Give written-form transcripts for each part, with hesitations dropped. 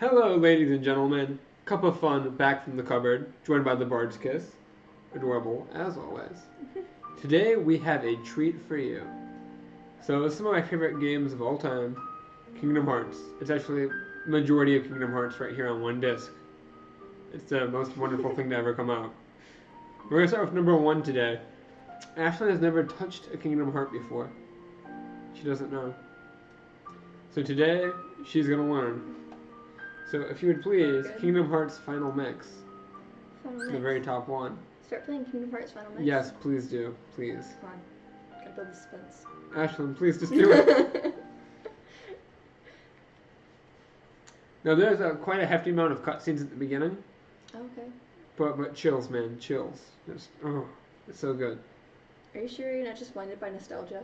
Hello, ladies and gentlemen. Cup of fun back from the cupboard, joined by the Thebardskiss. Adorable, as always. Today we have a treat for you. So, some of my favorite games of all time, Kingdom Hearts. It's actually majority of Kingdom Hearts right here on one disc. It's the most wonderful thing to ever come out. We're gonna start with number one today. Ashlyn has never touched a Kingdom Heart before. She doesn't know. So today, she's gonna learn. So if you would please, Good. Kingdom Hearts Final Mix. Final The mix. very top one. Start playing Kingdom Hearts Final Mix? Yes, please do. Please. Come on. Gotta build the suspense. Ashlyn, please just do it. Now there's quite a hefty amount of cutscenes at the beginning. Okay. But chills, man. Chills. Just, it's so good. Are you sure you're not just blinded by nostalgia?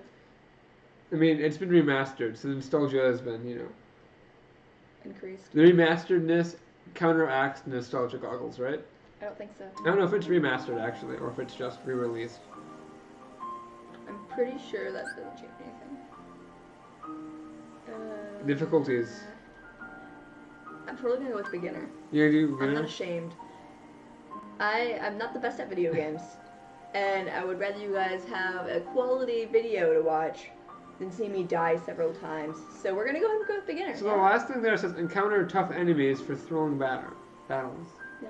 I mean, it's been remastered, so the nostalgia has been, Increased? The remasteredness counteracts the nostalgia goggles, right? I don't think so. I don't know if it's remastered, actually, or if it's just re-released. I'm pretty sure that doesn't change anything. Difficulties. I'm probably gonna go with beginner. You do I'm not beginner? ashamed. I'm not the best at video games. And I would rather you guys have a quality video to watch than see me die several times. So we're gonna go ahead and go with beginner. So the last thing there says encounter tough enemies for thrilling battles. Yeah.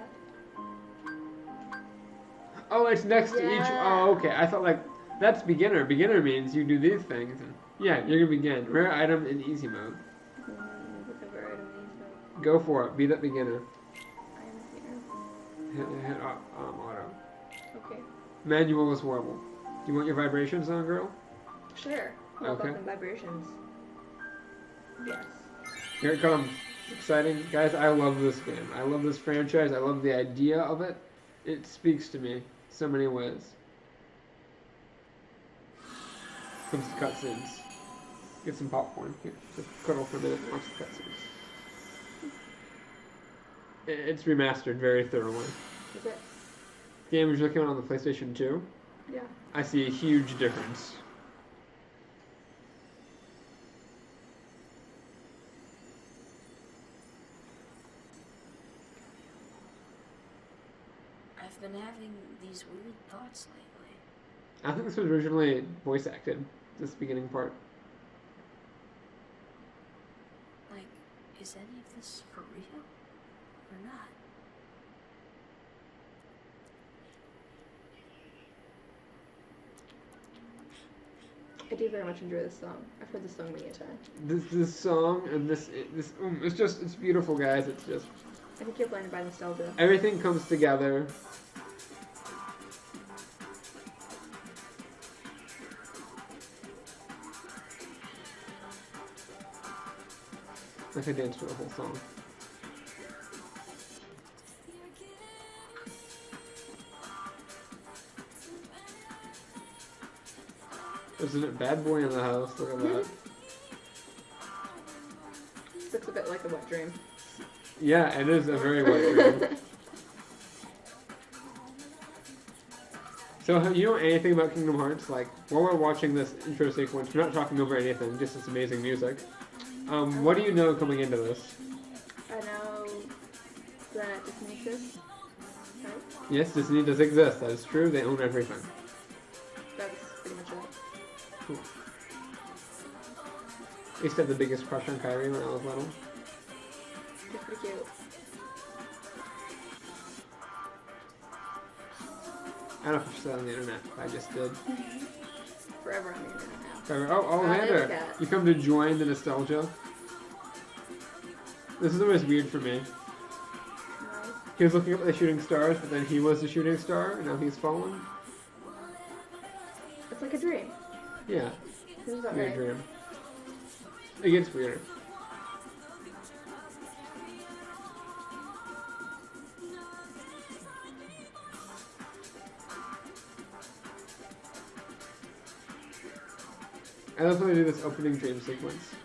Oh, it's next to each. Yeah. Oh, okay. I thought like that's beginner. Beginner means you do these things. And, yeah, you're gonna begin. Rare item in easy mode. Whatever item needs mode. Go for it. Be that beginner. I am a beginner. Hit auto. Okay. Manual is horrible. Do you want your vibrations on, girl? Sure. All Okay. about them vibrations. Yes. Here it comes. Exciting, guys. I love this game. I love this franchise. I love the idea of it. It speaks to me so many ways. Comes to cutscenes. Get some popcorn. Here, just cuddle for a minute and watch the cutscenes. It's remastered very thoroughly. Is it? The game originally came out on the PlayStation 2. Yeah. I see a huge difference. I've been having these weird thoughts lately. I think this was originally voice acted, this beginning part. Like, is any of this for real? Or not? I do very much enjoy this song. I've heard this song many a time. This song and it's beautiful, guys. It's just I think you're blinded by nostalgia. everything comes together. I could dance for the whole song. Isn't it bad boy in the house? Look at that. Looks a bit like a wet dream. Yeah, it is a very wet dream. So, you know anything about Kingdom Hearts? Like, while we're watching this intro sequence, we're not talking over anything, just this amazing music. What do you know coming into this? I know that Disney exists. Right? Yes, Disney does exist. That is true. They own everything. That's pretty much it. Cool. I used to have the biggest crush on Kyrie when I was little. It's pretty cute. I don't know if I said on the internet. I just did. Forever on the internet now. Kyrie. Oh, there's Xander. a cat. You come to join the nostalgia. This is always weird for me. Right? He was looking up at the shooting stars, but then he was the shooting star, and now he's fallen. It's like a dream. Yeah, Isn't that weird right? dream. It gets weirder. I love when they do this opening dream sequence.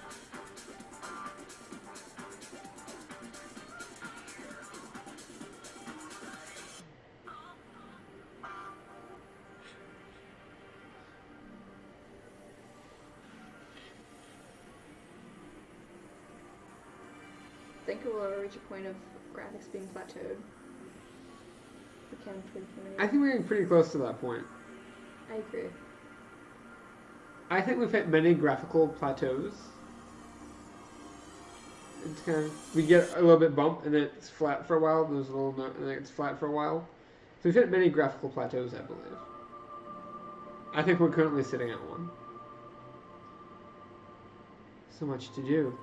think it will ever reach a point of graphics being plateaued. We can I think we're getting pretty close to that point. I agree. I think we've hit many graphical plateaus. It's kind of, we get a little bit bump and then it's flat for a while. There's a little note and then it's flat for a while. So we've hit many graphical plateaus, I believe. I think we're currently sitting at one. So much to do.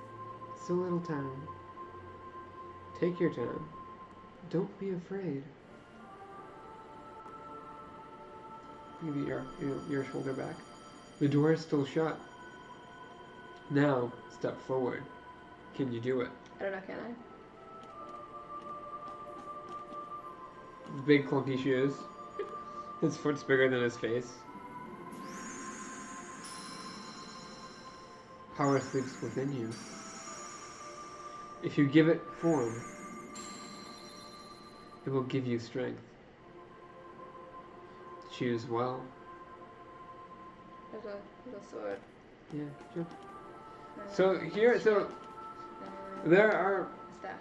So little time. Take your time. Don't be afraid. Give your shoulder back. The door is still shut. Now, step forward. Can you do it? I don't know, can I? Big clunky shoes. His foot's bigger than his face. Power sleeps within you. If you give it form, it will give you strength. Choose well. There's a sword. Yeah, sure. So here, there are. Staff.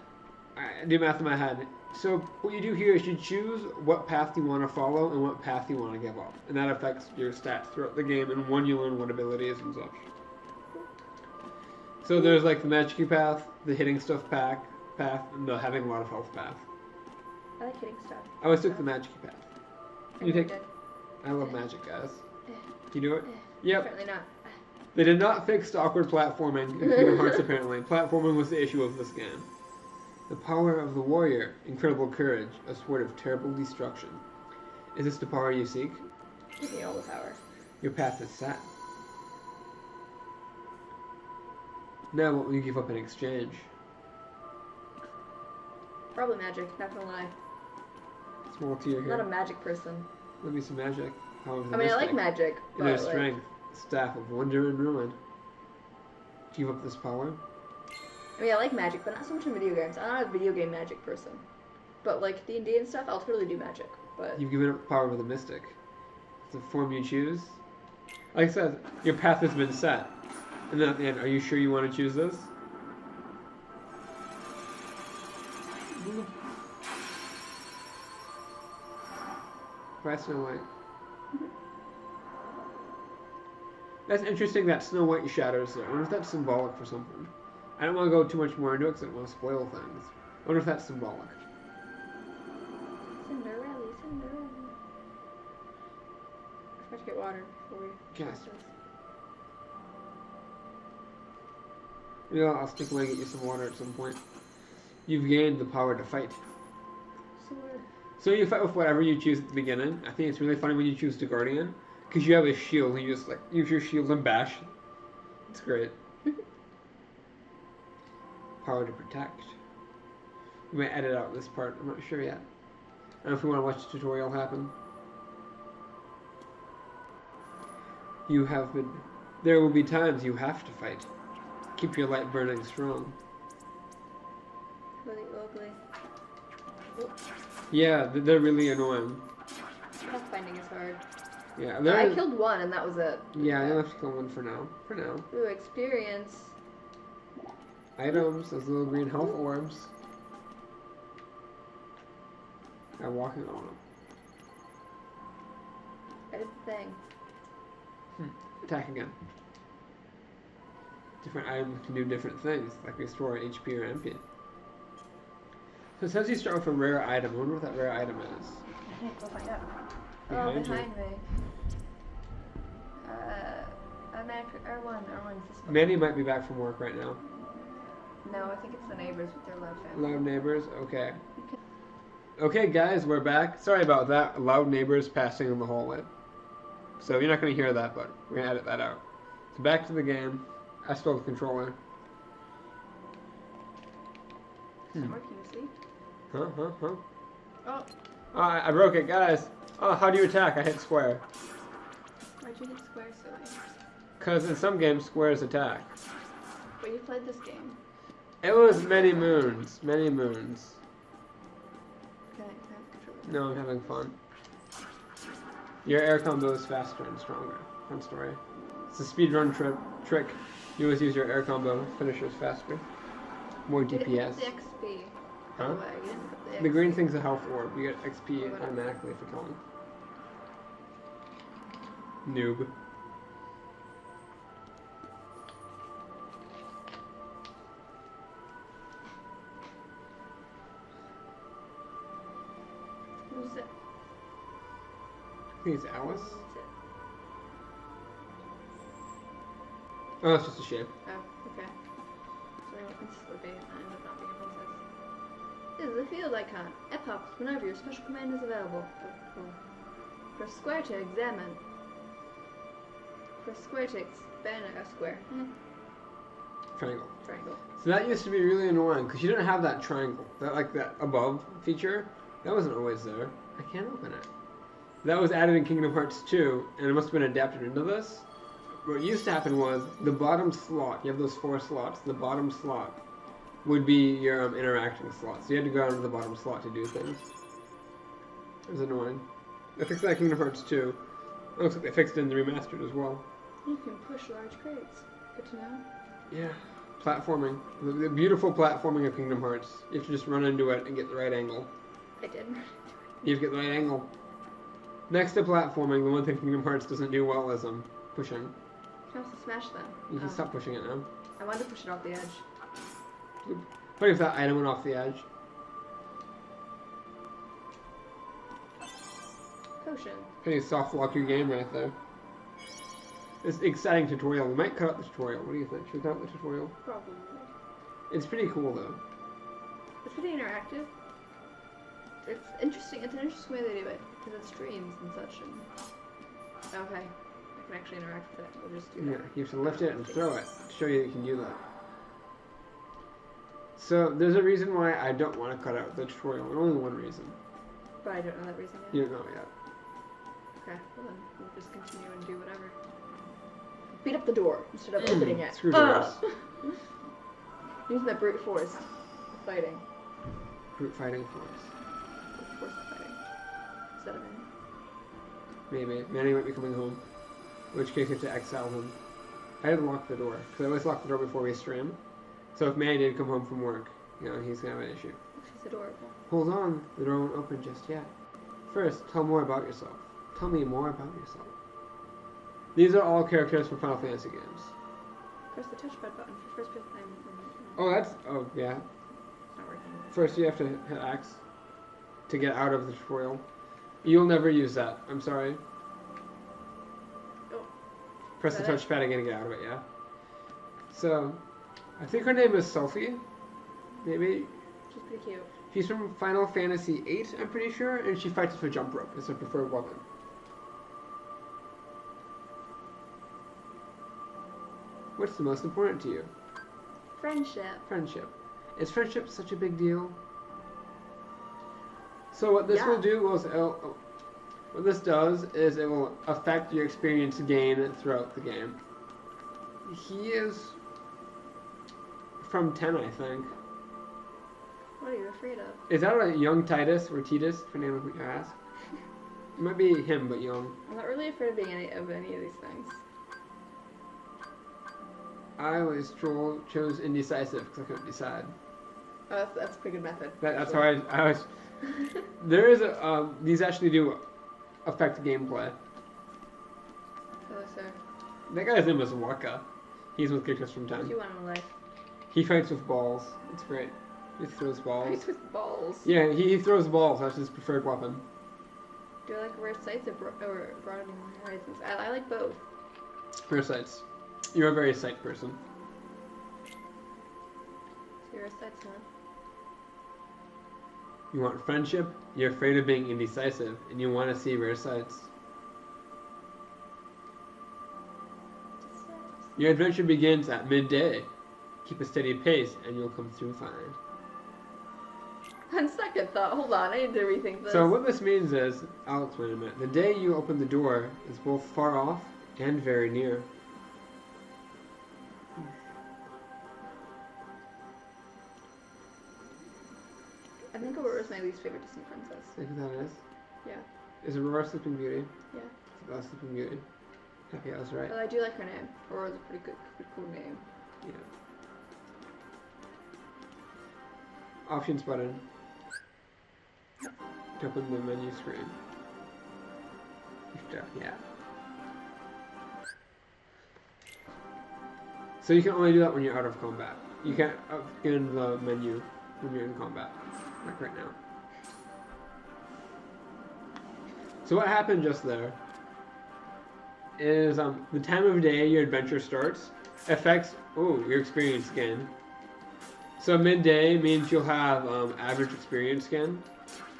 I do math in my head. So what you do here is you choose what path you want to follow and what path you want to give up, and that affects your stats throughout the game. And one, you learn what abilities and such. So there's like the magic path, the hitting stuff path, and the having a lot of health path. I like hitting stuff. I always took the magic path. You take. Did. I love magic, guys. Can you do it? Yep. Yep. Apparently not. They did not fix awkward platforming in Kingdom Hearts, apparently. Platforming was the issue of this game. The power of the warrior, incredible courage, a sword of terrible destruction. Is this the power you seek? Give me all the power. Your path is set. Now what will you give up in exchange? Probably magic, not gonna lie. Small tier I'm here. not a magic person. Let me some magic. Power of the I mean, I mystic. like magic, but Inner like, strength. Staff of wonder and ruin. Give up this power? I mean, I like magic, but not so much in video games. I'm not a video game magic person. But like D&D and stuff, I'll totally do magic. But You've given up the power of the mystic. It's the form you choose. Like I said, your path has been set. And then at the end, are you sure you want to choose this? By Snow White. That's interesting that Snow White shadows there. I wonder if that's symbolic for something. I don't want to go too much more into it because I don't want to spoil things. I wonder if that's symbolic. Cinderella. I forgot to get water before we Yes. start this. Yeah, I'll stick away and get you some water at some point. You've gained the power to fight. Sword. So you fight with whatever you choose at the beginning. I think it's really funny when you choose the Guardian, because you have a shield and you just like use your shield and bash. It's great. Power to protect. We might edit out this part. I'm not sure yet. I don't know if we want to watch the tutorial happen. You have been. There will be times you have to fight. Keep your light burning strong. Really ugly. Yeah, they're really annoying. Pathfinding is hard. Yeah, I they're. killed one and that was it. Yeah, you'll have to kill one for now. For now. Ooh, experience. Items, those little green health orbs. I'm walking on them. I did the thing. Attack again. Different items can do different things, like restore HP or MP. So it says you start with a rare item. I wonder what that rare item is. I can't go find out. Behind you. Behind me. I'm at R1. R1's this one. Manny might be back from work right now. No, I think it's the neighbors with their loud family. Loud neighbors, okay. Okay, guys, we're back. Sorry about that. Loud neighbors passing in the hallway. So you're not going to hear that, but we're going to edit that out. So back to the game. I stole the controller. Somewhere, can you see? Huh? Oh, Oh, I broke it, guys. Oh, how do you attack? I hit square. why'd you hit square so much? Because in some games, squares attack. But you played this game. It was many moons. Many moons. Can I have the controller? No, I'm having fun. Your air combo is faster and stronger. Fun story. It's a speedrun trick. You always use your air combo. Finishes faster. more You didn't pick up DPS. the XP. By Huh? the way, you didn't pick up the XP. The green thing's a health orb. You get XP Oh, whatever. automatically for killing. Noob. Who's it? I think it's Alice. Who's it? Oh, it's just a shape. Oh, okay. So it's Slippy. I ended up not being a princess. This is a field icon. It pops whenever your special command is available. Oh, cool. Press square to examine. Press square to expand a square. Triangle. Triangle. So that used to be really annoying because you didn't have that triangle, that above feature. That wasn't always there. I can't open it. That was added in Kingdom Hearts 2, and it must have been adapted into this. What used to happen was the bottom slot. You have those 4 slots. The bottom slot would be your interacting slot. So you had to go down to the bottom slot to do things. It was annoying. They fixed that in Kingdom Hearts 2. It looks like they fixed it in the remastered as well. You can push large crates. Good to know. Yeah. Platforming. The beautiful platforming of Kingdom Hearts. You have to just run into it and get the right angle. I did. You have to get the right angle. Next to platforming, the one thing Kingdom Hearts doesn't do well is pushing. You can also smash them. You can stop pushing it now. I wanted to push it off the edge. What if that item went off the edge? Potion. Can you soft lock your game right there? It's an exciting tutorial. We might cut out the tutorial. What do you think? Should we cut out the tutorial? Probably. It's pretty cool though. It's pretty interactive. It's interesting. It's an interesting way they do it because it streams and such. And okay, I can actually interact with it. We'll just do that. Yeah, you have to lift it and throw it to show you can do that. So there's a reason why I don't want to cut out the tutorial. Only one reason. But I don't know that reason yet. You don't know yet. Okay, well then we'll just continue and do whatever. Beat up the door instead of opening it. Screw doors. Using the brute force fighting. Brute fighting force. Brute force fighting. Is that a man? Maybe. Manny might be coming home. In which case you have to exile him. I didn't lock the door. Because I always lock the door before we stream. So if Manny did come home from work, he's going to have an issue. She's adorable. Hold on. The door won't open just yet. First, tell more about yourself. Tell me more about yourself. These are all characters from Final Fantasy games. Press the touchpad button for first time. Oh yeah. It's not working. First you have to hit X to get out of the tutorial. You'll never use that. I'm sorry. Oh. Press the Is that touchpad again to get out of it, yeah. So, I think her name is Sophie. Maybe. She's pretty cute. She's from Final Fantasy VIII, I'm pretty sure, and she fights with a jump rope. It's her preferred weapon. What's the most important to you? Friendship. Friendship. Is friendship such a big deal? So what this will do is, what this does is it will affect your experience gain throughout the game. He is from 10, I think. What are you afraid of? Is that a young Titus or Titus, depending on who you ask? It might be him, but young. I'm not really afraid of being any of these things. I always chose indecisive because I couldn't decide. Oh, that's a pretty good method. That's how I was. There is these actually do affect gameplay. Oh, sir. That guy's name is Waka. He's with characters from What 10. do you want in life? He fights with balls. It's great. He throws balls. Fights with balls. Yeah, he throws balls. That's his preferred weapon. Do I like rare sights or broadening horizons? I like both. Rare sights. You're a very sight person. So you're a sights, huh? You want friendship, you're afraid of being indecisive, and you want to see rare sights. Your adventure begins at midday. Keep a steady pace, and you'll come through fine. On second thought, hold on, I need to rethink this. So what this means is, I'll explain in a minute. The day you open the door is both far off and very near. I think Aurora's my least favorite Disney princess. I think that is. Yeah. Is Aurora Sleeping Beauty? Yeah. That's Sleeping Beauty. Okay, I was right. But I do like her name. Aurora's a pretty cool name. Yeah. Options button to open the menu screen. Yeah. So you can only do that when you're out of combat. You can't get in the menu when you're in combat, like right now. So what happened just there is the time of day your adventure starts affects your experience skin. So midday means you'll have average experience skin,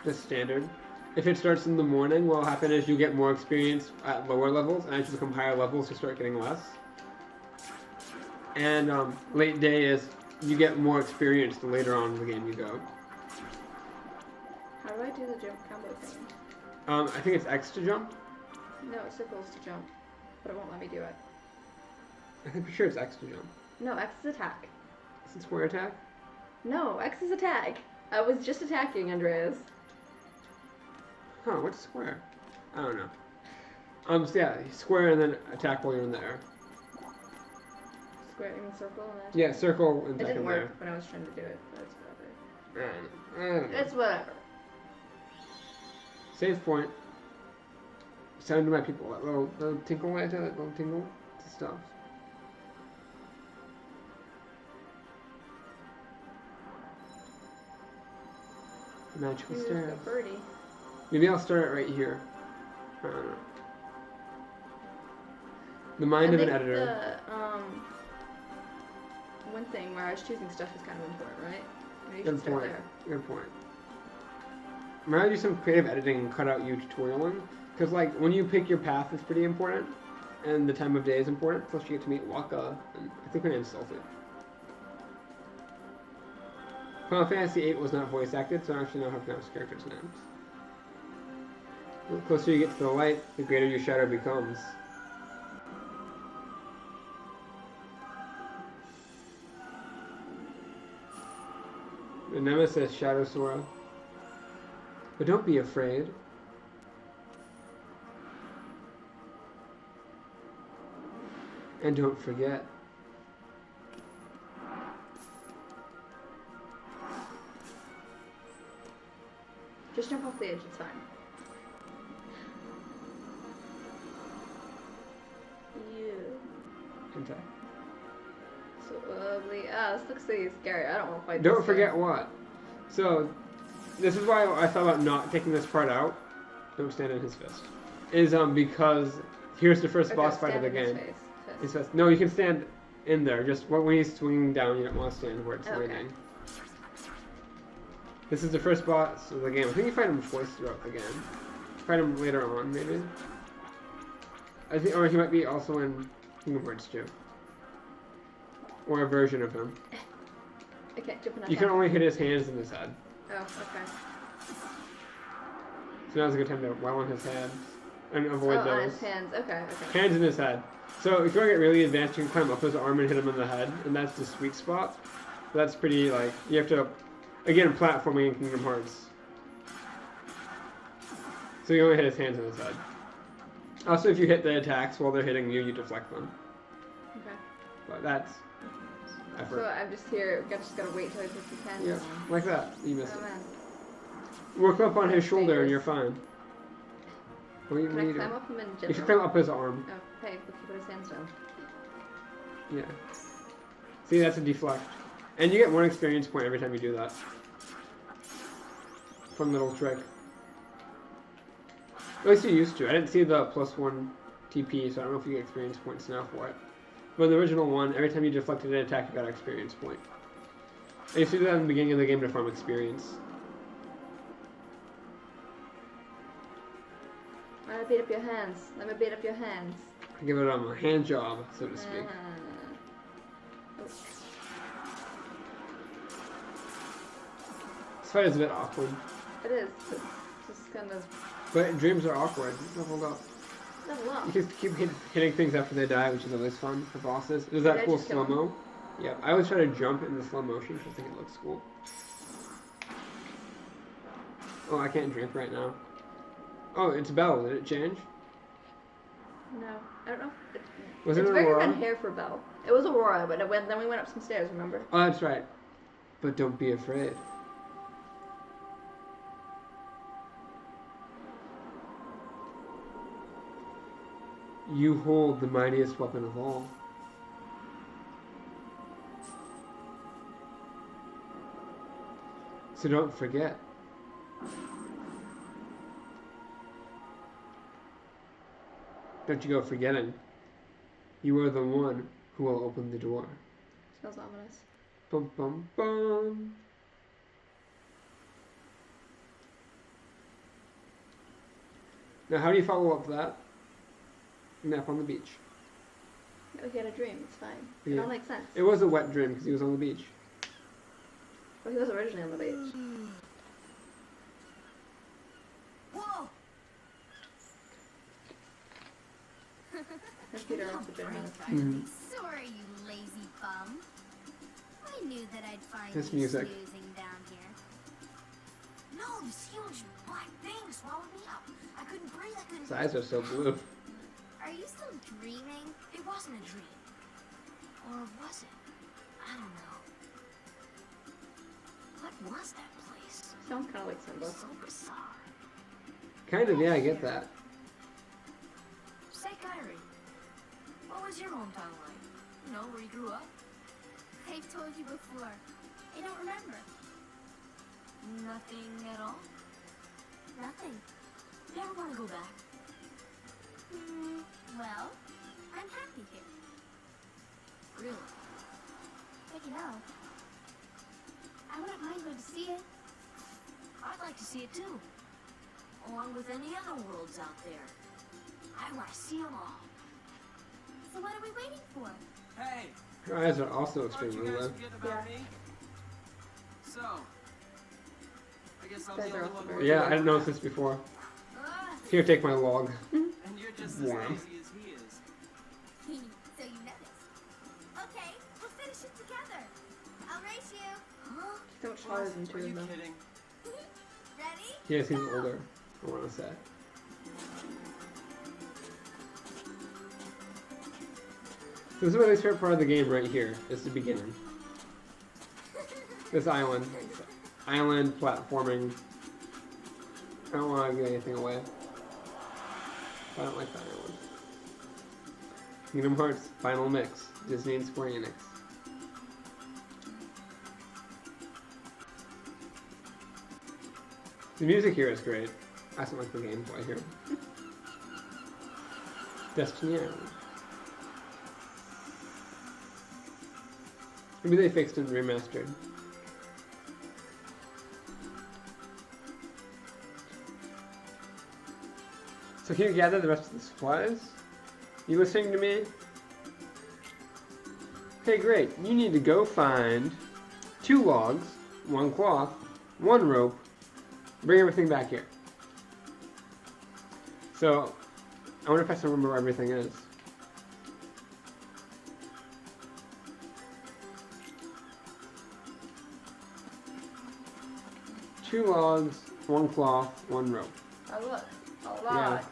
just standard. If it starts in the morning, what will happen is you get more experience at lower levels, and as you become higher levels, you start getting less. And late day is you get more experience the later on in the game you go. How do I do the jump combo thing? I think it's X to jump. No, it's circles to jump, but it won't let me do it. I'm pretty sure it's X to jump. No, X is attack. Is it square attack? No, X is attack. I was just attacking Andreas. Huh, what's square? I don't know. So yeah, square and then attack while you're in the air. Square, you mean circle and then Yeah, circle and it attack didn't in the work air. when I was trying to do it, but it's whatever. I don't know. It's whatever. Save point. Sound to my people. That little tinkle right there, that little tingle to stuff. Magical Here's stairs. the birdie. Maybe I'll start it right here. I don't know. The mind of an editor. One thing where I was choosing stuff is kind of important, right? Maybe you should Good start point. there. Good point. Maybe I'll do some creative editing and cut out you tutorialing. Because, like, when you pick your path is pretty important. And the time of day is important. Plus, you get to meet Waka. And I think her name's Salty. Final Fantasy VIII was not voice acted, so I actually know how to pronounce characters' names. The closer you get to the light, the greater your shadow becomes. The nemesis, Shadow Sora. But don't be afraid. And don't forget. Just jump off the edge, it's fine. Okay. So ugly. Ah, this looks so scary. I don't want to fight Don't this forget thing. what. So, this is why I thought about not taking this part out. Don't stand in his fist. Is because here's the first Okay, boss fight of stand the in his game. face. His fist. No, you can stand in there. Just when he's swinging down, you don't want to stand where it's Okay. waiting. This is the first boss of the game. I think you fight him twice throughout the game. Fight him later on, maybe. I think, or he might be also in Kingdom Hearts 2. Or a version of him. I can't jump in that You can top. only hit his hands and his head. Oh, okay. So now's a good time to well on his hands and avoid on those. his hands. Okay, okay. Hands in his head. So if you want to get really advanced, you can climb up his arm and hit him in the head, and that's the sweet spot. That's pretty, like, you have to, again, platforming in Kingdom Hearts. So you only hit his hands in his head. Also, if you hit the attacks while they're hitting you, you deflect them. Okay. But that's effort. So I'm just here. Just gotta wait till he puts his hands Yeah, on. like that. You missed Oh it. man. Work up on his shoulder and Fingers. you're fine. What do you Can I need? climb up him in general? You should climb up his arm. Oh, hey, look, he put his hands down. Yeah. See, that's a deflect. And you get 1 experience point every time you do that. Fun little trick. At least you used to. I didn't see the +1 TP, so I don't know if you get experience points now for it. But in the original one, every time you deflected an attack, you got an experience point. And you see that in the beginning of the game to farm experience. Let me beat up your hands. Let me beat up your hands. Give it a hand job, so to speak. Oh. This fight is a bit awkward. It is. It's just kind of But dreams are awkward. Leveled up. level up. You just keep hitting things after they die, which is always fun for bosses. There's that Did I cool just kill him? slow-mo. Yeah, I always try to jump in the slow motion because I think it looks cool. Oh, I can't drink right now. Oh, it's Belle. Did it change? No, I don't know. Was it It's very Aurora? red hair for Belle. It was Aurora, but then we went up some stairs. Remember? Oh, that's right. But don't be afraid. You hold the mightiest weapon of all. So don't forget. Don't you go forgetting. You are the one who will open the door. Smells ominous. Bum bum bum. Now, how do you follow up that? Nap on the beach. Oh, he had a dream. It's fine. It Yeah. all makes sense. It was a wet dream because he was on the beach. Well, he was originally on the beach. Whoa! That's Peter off the gym. Mhm. Sorry, you lazy bum. I knew that I'd find This you music. snoozing down here. No, this huge black thing swallowed me up. I couldn't breathe. I couldn't. His eyes are so blue. Are you still dreaming? It wasn't a dream. Or was it? I don't know. What was that place? Sounds kind of like Simba. So bizarre. Kind of, yeah, I get that. Say, Kyrie, what was your hometown like? You know, where you grew up? I've told you before. I don't remember. Nothing at all? Nothing. You ever want to go back? Well, I'm happy here. Really? But you know, I wouldn't mind going to see it. I'd like to see it too. Along with any other worlds out there. I want to see them all. So what are we waiting for? Hey, Her eyes are also thought you extremely guys low. forget about me? So, I guess I'll be Guys the are only also one very- working Yeah, I on didn't it. notice this before. Ugh. Here, take my log. And you're just as Warm. lazy as he is. So you noticed. Okay, we'll finish it together. I'll race you. Huh? So much taller than two Are of you them. kidding? Ready? Yes, he's older, I want to say. This is my least favorite part of the game right here. Is the beginning. This island. Island, platforming. I don't want to give anything away. I don't like that island. Kingdom Hearts, Final Mix. Disney and Square Enix. The music here is great. I just don't like the gameplay here. Destiny Island. Maybe they fixed and remastered. So can you gather the rest of the supplies? You listening to me? Okay, great. You need to go find 2 logs, 1 cloth, 1 rope, bring everything back here. So, I wonder if I still remember where everything is. Two logs, 1 cloth, 1 rope. Oh look, a lot.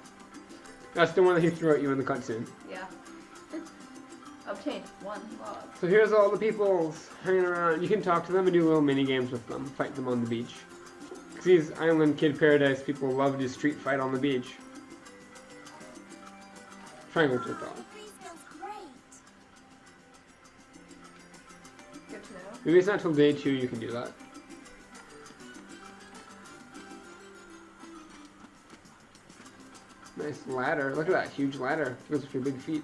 That's the one that he threw at you in the cutscene. Yeah. Obtained 1 log. So here's all the people hanging around. You can talk to them and do little mini games with them. Fight them on the beach. 'Cause these Island Kid Paradise people love to street fight on the beach. Triangle to The talk. breeze feels great. Good to know. Maybe it's not till day 2 you can do that. Nice ladder. Look at that huge ladder. It goes with your big feet.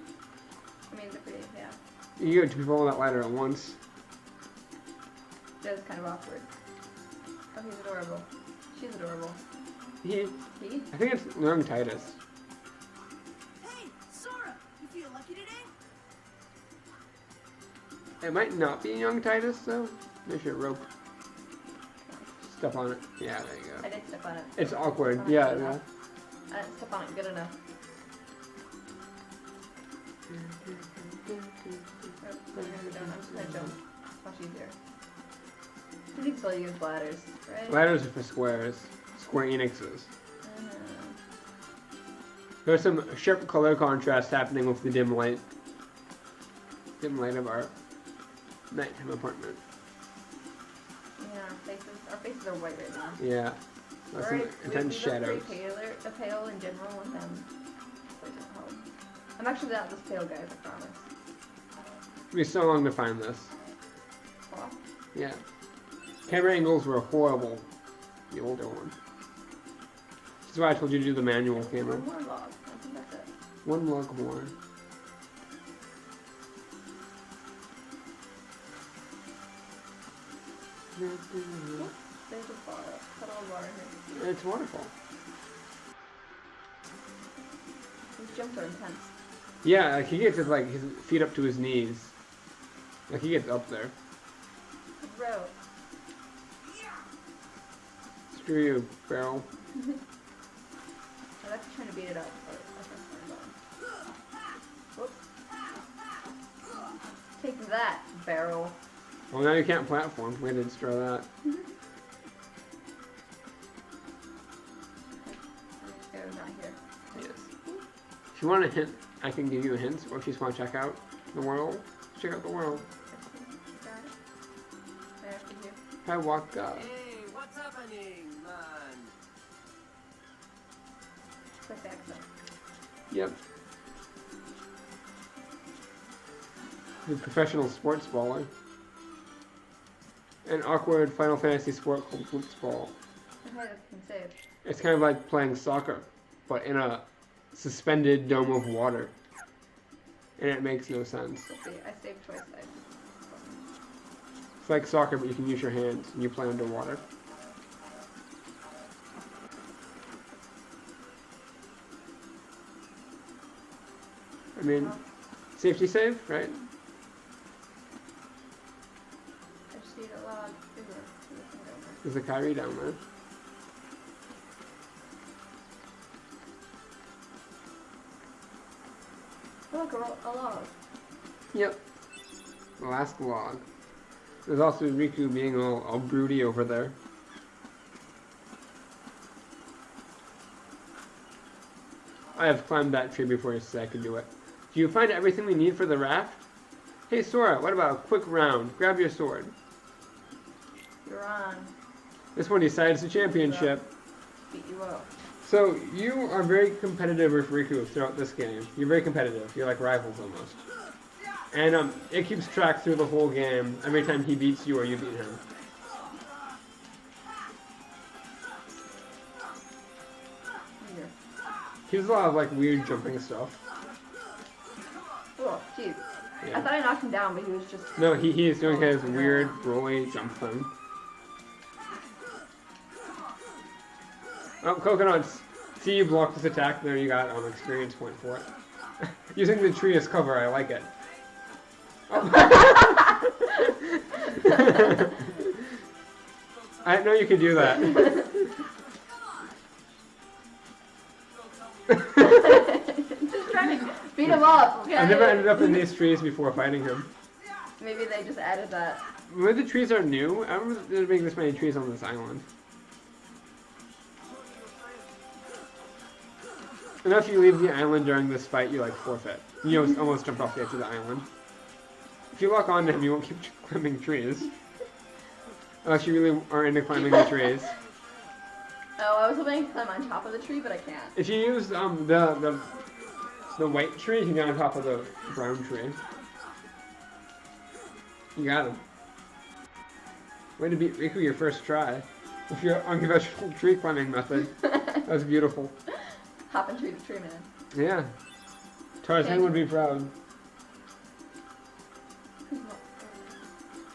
I mean, they're pretty, yeah. You get 2 people on that ladder at once. That is kind of awkward. Oh, he's adorable. She's adorable. He, He? I think it's young Titus. Hey, Sora, you feel lucky today? It might not be young Titus though. There's your rope. Step on it. Yeah, there you I go. did step on it. It's awkward. Oh, Yeah, good yeah. enough. I didn't step on it good enough. Oh, what are you gonna go down? I'm just gonna jump. It's much easier. You can still use ladders, right? Ladders are for squares. Square Enixes. Uh, There's some sharp color contrast happening with the dim light. Dim light of our nighttime apartment. yeah, our faces are white right now. Yeah. That's some Alright, intense we look shadows. pretty pale in general with them. So it don't help. I'm actually not this pale, guys, I promise. It'll be so long to find this. Well, Yeah. Camera angles were horrible. The older one. That's why I told you to do the manual camera. one more log. I think that's it. One log more. There's a puddle of water here. It's wonderful. These jumps are intense. Yeah, like he gets his feet up to his knees. Like he gets up there. Row. Screw you, Barrel. I was actually trying to beat it up, but I pressed my button. Whoops. Take that, Barrel. Well, now you can't platform. We had to destroy that. I'm just go not here. Yes. If you want a hint, I can give you a hint. Or if you just want to check out the world, check out the world. Got it? Right after you. I walk up. Hey, what's happening, man? Quick accent. Yep. The professional sports baller. An awkward Final Fantasy sport called Blitzball. Okay, that's been saved. It's kind of like playing soccer, but in a suspended dome of water. And it makes no sense. Let's see, I saved twice. It's like soccer, but you can use your hands and you play underwater. I mean, safety save, right? I just need a log bigger. There's a Kyrie down there. Oh, look, a log. Yep. The last log. There's also Riku being all broody over there. I have climbed that tree before you said I could do it. Do you find everything we need for the raft? Hey Sora, what about a quick round? Grab your sword. You're on. This one decides the championship. Beat you up. So, you are very competitive with Riku throughout this game. You're very competitive. You're like rivals almost. And it keeps track through the whole game every time he beats you or you beat him. Here. He does a lot of like weird jumping stuff. Oh, jeez. I Yeah. thought I knocked him down, but he was just... No, he is doing his weird rolly jump thing. Oh, coconuts! See, you blocked this attack. There, you got an experience point for it. Using the tree as cover, I like it. Oh. I didn't know you could do that. Just trying to beat him up, okay? I've never ended up in these trees before fighting him. Maybe they just added that. Maybe the trees are new. I don't remember there being this many trees on this island. And if you leave the island during this fight, you like forfeit. You almost jump off the edge of the island. If you lock onto him, you won't keep climbing trees. Unless you really are into climbing the trees. Oh, I was hoping to climb on top of the tree, but I can't. If you use the white tree, you can get on top of the brown tree. You got him. Way to beat Riku your first try. With your unconventional tree climbing method. That was beautiful. Hopping tree to tree, man. Yeah. Tarzan would be proud.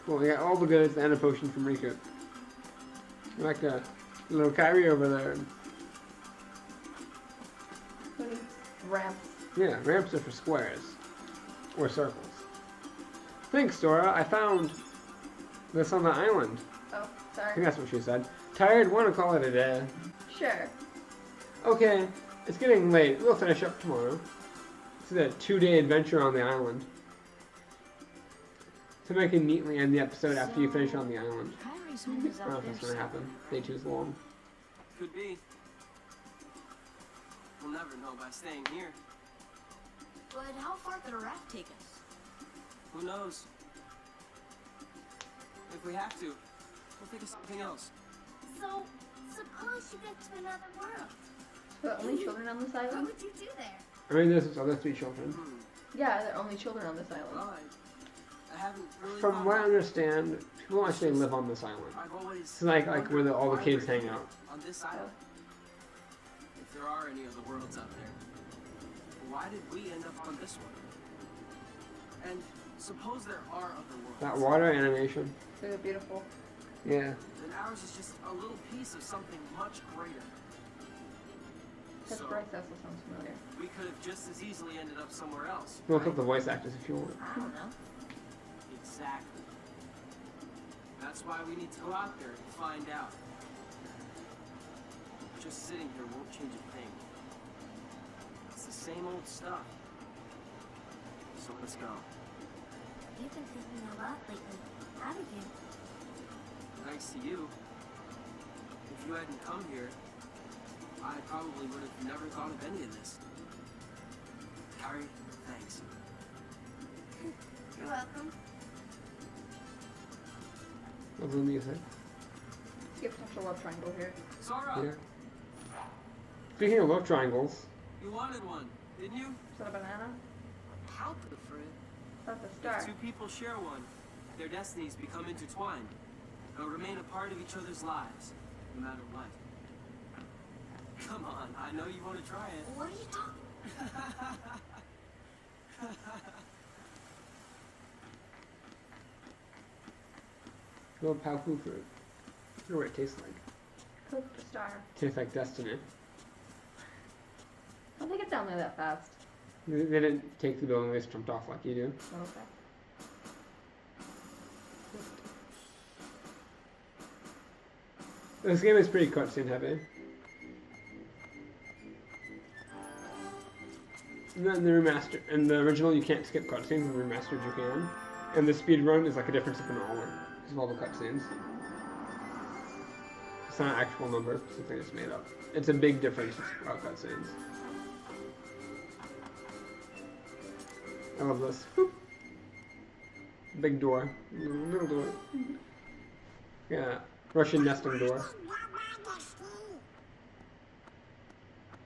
Cool, we got all the goods and a potion from Riku. Like a little Kyrie over there. Who needs ramps? Yeah, ramps are for squares. Or circles. Thanks, Dora. I found this on the island. Oh, I think sorry. that's what she said. Tired? Want to call it a day. Sure. Okay, it's getting late. We'll finish up tomorrow. It's a 2-day adventure on the island. So I can neatly end the episode after you finish on the island. Kyrie's home is I don't know out if that's there going to happen. Day 2's long. Could be. We'll never know by staying here. But how far could a raft take us? Who knows? If we have to, we'll think of something else. So, suppose you get to another world. But only children on this What island? would you do there? I mean, there's other 3 children. Yeah, they're only children on this island. Well, I haven't really From thought what I about it. understand, people actually live on this island. I've always It's like where all the wondered kids why hang we're out. on this island. If there are any other worlds out there, why did we end up on this one? And suppose there are other worlds. That water animation. They're beautiful. Yeah. Then ours is just a little piece of something much greater. That's So Bryce also sounds familiar. we could have just as easily ended up somewhere else. Look right? up the voice actors if you want. I don't know. Exactly. That's why we need to go out there and find out. Just sitting here won't change a thing. It's the same old stuff. So let's go. You've been thinking a lot lately, haven't you? Thanks to you. If you hadn't come here, I probably would have never thought of any of this. Carrie, thanks. You're welcome. Love the music. You have potential love triangle here. Sora, Yeah. Speaking of love triangles, you wanted one, didn't you? Is that a banana? How different. That's a If star. 2 people share one, their destinies become intertwined. They'll remain a part of each other's lives, no matter what. Come on, I know you want to try it. What are you talking? love Paopu fruit. I wonder what it tastes like. Click the star. Tastes like destiny. I don't think it's down there that fast. They didn't take the building, they just jumped off like you do. Oh, okay. This game is pretty cutscene heavy. And then the remaster, in the original you can't skip cutscenes, in the remastered you can. And the speed run is like a difference of an hour because of all the cutscenes. It's not an actual number, it's something that's made up. It's a big difference about cutscenes. I love this. Whoop. Big door. Little door. Yeah. Russian nesting door.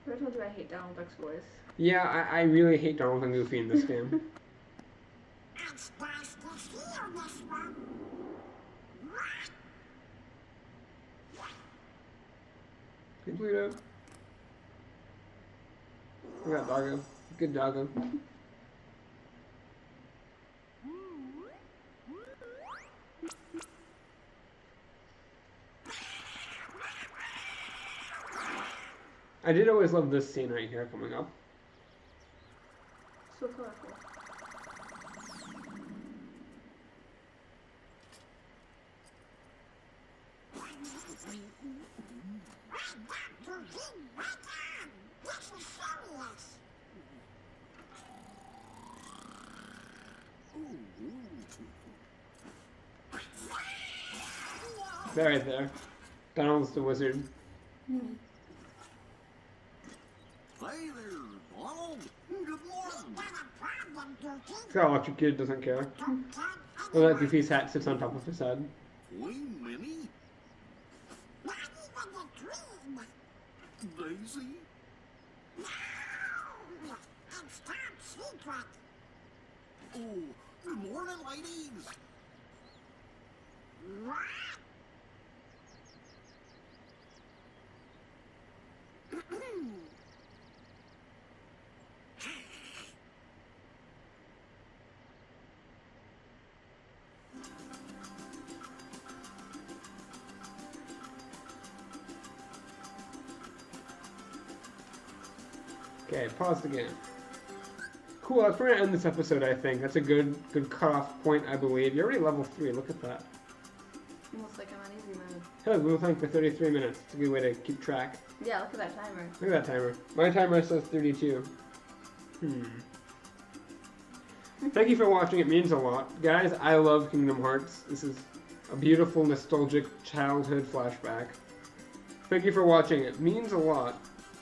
I told you I hate Donald Duck's voice. Yeah, I really hate Donald and Goofy in this game. Complete it. We got doggo. Good doggo. I did always love this scene right here coming up. So colorful. There, right there. Donald's the wizard. Hey there, Donald. Good morning. See how electric kid doesn't care. Well, that Goofy's hat sits on top of his head. Queen Minnie. Daisy. Oh, good morning, ladies. Okay, pause the game. Cool, that's where we're gonna end this episode, I think. That's a good cutoff point, I believe. You're already level 3, look at that. Almost like I'm on easy mode. Hey, we've been playing for 33 minutes. It's a good way to keep track. Yeah, look at that timer. Look at that timer. My timer says 32. Thank you for watching, it means a lot. Guys, I love Kingdom Hearts. This is a beautiful, nostalgic childhood flashback. Thank you for watching, it means a lot.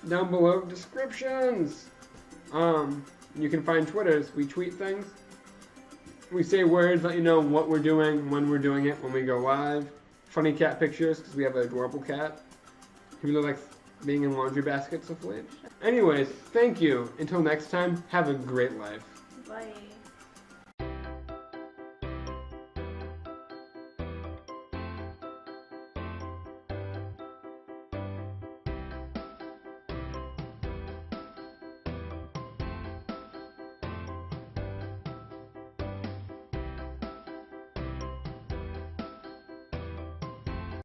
Down below, descriptions! You can find Twitters, we tweet things. We say words, let you know what we're doing, when we're doing it, when we go live. Funny cat pictures, because we have an adorable cat. He really likes being in laundry baskets with Leech. Anyways, thank you. Until next time, have a great life. Bye.